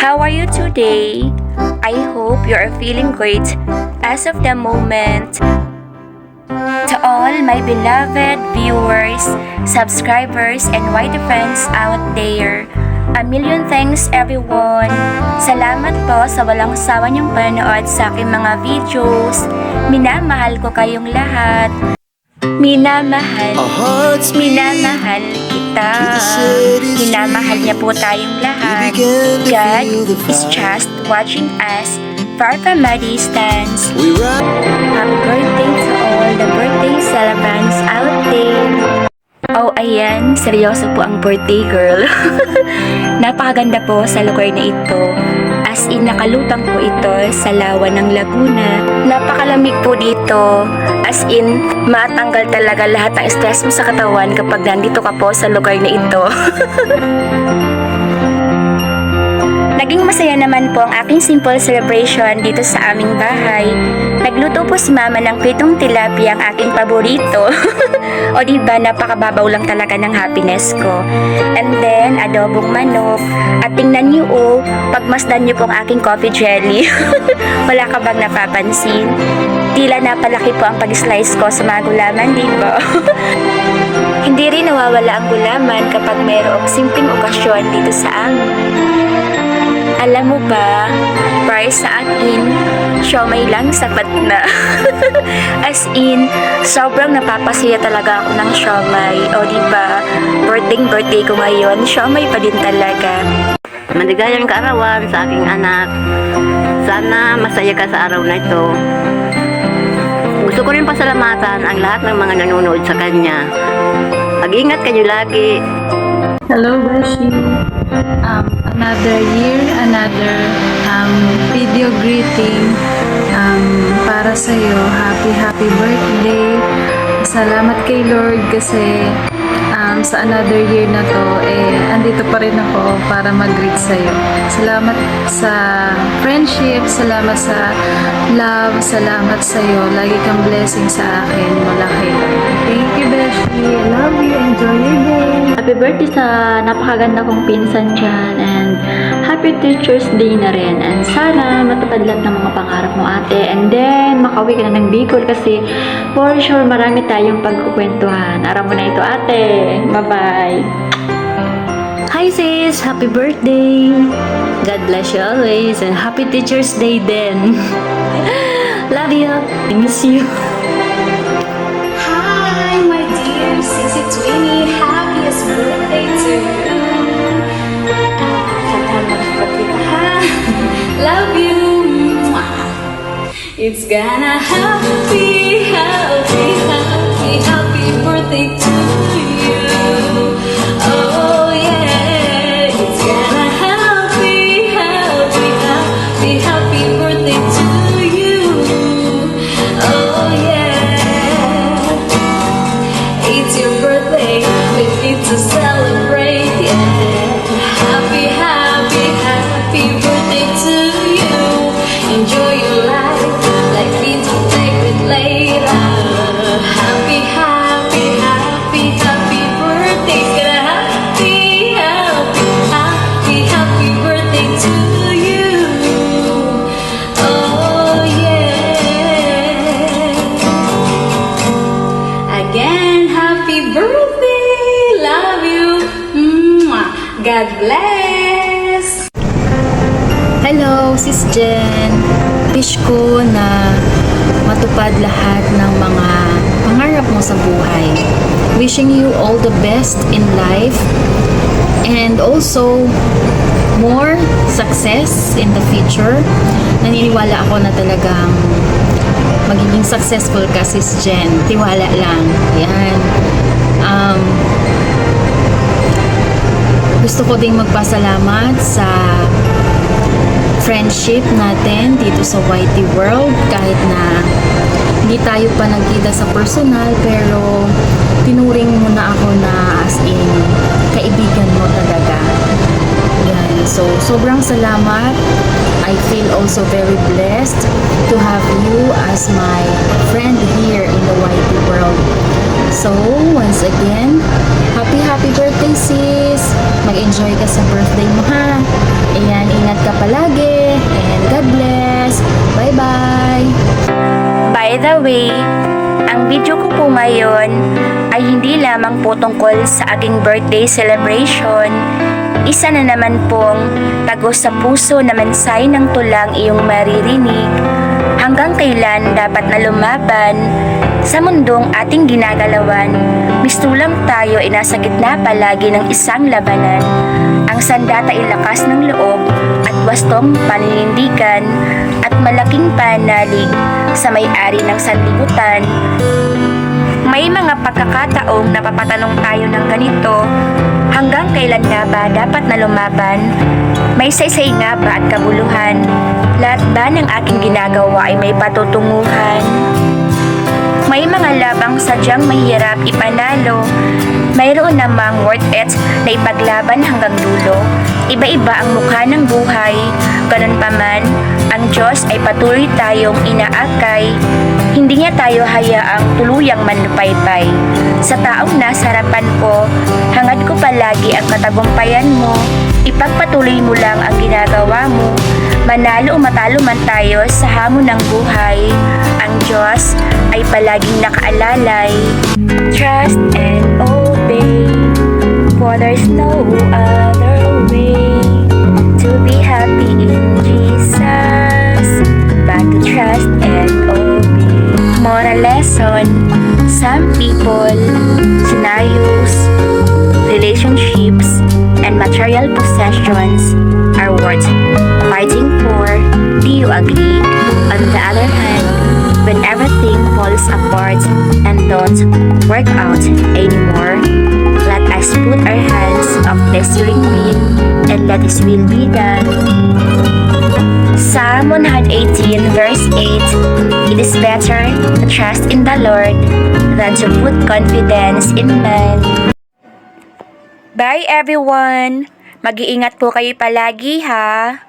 How are you today? I hope you are feeling great as of the moment. To all my beloved viewers, subscribers, and white friends out there, a million thanks everyone. Salamat po sa walang sawa niyong panonood sa aking mga videos. Minamahal ko kayong lahat. Minamahal kita. Minamahal niya po tayong lahat. God is just watching us far from a distance. Happy birthday to all the birthday celebrants out there. Oh, ayan, seryoso po ang birthday girl. Napakaganda po sa lugar na ito. As in, nakalutang po ito sa lawa ng Laguna. Napakalamig po dito. As in, matanggal talaga lahat ng stress mo sa katawan kapag nandito ka po sa lugar na ito. Naging masaya naman po ang aking simple celebration dito sa aming bahay. Nagluto po si mama ng pritong tilapia, ang aking paborito. O diba, napakababaw lang talaga ng happiness ko. And then, adobong manok. At tingnan niyo pagmasdan niyo po ang aking coffee jelly. Wala ka bang napapansin? Tila napalaki po ang pag-slice ko sa mga gulaman, diba? Hindi rin nawawala ang gulaman kapag mayroong simpleng okasyon dito sa amin. Alam mo ba, para sa akin, siomay lang sapat na. As in, sobrang napapasaya talaga ako ng siomay. O diba, birthday ko ngayon, siomay pa din talaga. Maligayang kaarawan sa aking anak. Sana masaya ka sa araw na ito. Gusto ko rin pasalamatan ang lahat ng mga nanonood sa kanya. Mag-ingat kayo lagi. Hello, Beshi. Another year, another video greeting para sa iyo. Happy birthday. Salamat kay Lord kasi sa another year na to, andito pa rin ako para mag-greet sa iyo. Salamat sa friendship, salamat sa love, salamat sa iyo. Lagi kang blessing sa akin mula kay Lord. Thank you, Beshi. I love you. Enjoy your day. Happy birthday sa napakaganda kong pinsan dyan, and happy Teacher's Day na rin, and sana matupad lahat ng mga pangarap mo, ate, and then makauwi ka na ng Bicol kasi for sure marami tayong pagkukwentuhan. Araw mo na ito, ate. Bye-bye. Hi sis! Happy birthday! God bless you always, and happy Teacher's Day din! Love you! I miss you! Hi, my dear Sissy Twinnie, happiest birthday to you. Love you. It's gonna happy birthday to you. Oh yeah, it's gonna happy birthday to you. Oh yeah. It's your birthday, we need to celebrate, yeah. Happy birthday to you. Enjoy your life, like we don't take it later. Happy birthday. It's gonna happy birthday to you. Oh yeah. Again, happy birthday. Love you. Mwah. God bless. Hello, Sis Jen! Wish ko na matupad lahat ng mga pangarap mo sa buhay. Wishing you all the best in life and also more success in the future. Naniniwala ako na talagang magiging successful ka, Sis Jen. Tiwala lang. Yan. Gusto ko ding magpasalamat sa friendship natin dito sa YT World, kahit na hindi tayo pa nagkita sa personal, pero tinuring mo na ako na as in kaibigan mo talaga. Yan. So, sobrang salamat. I feel also very blessed to have you as my friend here in the YT World. So, once again, happy birthday sis! Mag-enjoy ka sa birthday mo ha! Ayan, ingat ka pa palagi and God bless. Bye-bye! By the way, ang video ko po ngayon ay hindi lamang po tungkol sa aking birthday celebration. Isa na naman pong tagos sa puso na mensahe ng tulang iyong maririnig. Hanggang kailan dapat na lumaban sa mundong ating ginagalawan. Mistulang tayo ay nasa gitna palagi ng isang labanan. Ang sandata ay lakas ng loob at wastong paninindigan at malaking panalig sa may-ari ng sanlibutan. May mga pagkakataong napapatanong tayo ng ganito, hanggang kailan nga ba dapat na lumaban? May saysay nga ba at kabuluhan? Lahat ba ng aking ginagawa ay may patutunguhan? May mga labang sadyang mahirap ipanalo. Mayroon namang worth it na ipaglaban hanggang dulo. Iba-iba ang mukha ng buhay. Ganun pa man, ang Diyos ay patuloy tayong inaakay. Hindi niya tayo hayaang tuluyang manlupaypay. Sa taong nasa harapan ko, hangad ko palagi ang katagumpayan mo. Ipagpatuloy mo lang ang ginagawa mo. Manalo o matalo man tayo sa hamon ng buhay, ang Diyos ay palaging nakaalalay. Trust and obey, for there's no other way to be happy in Jesus, but to trust and obey. Moral lesson, some people, scenarios, relationships, and material possessions are worth fighting for. Do you agree? On the other hand, when everything falls apart and don't work out anymore, let us put our hands off the steering wheel and let His will be done. Psalm 118 verse 8, it is better to trust in the Lord than to put confidence in man. Bye everyone! Mag-iingat po kayo palagi ha!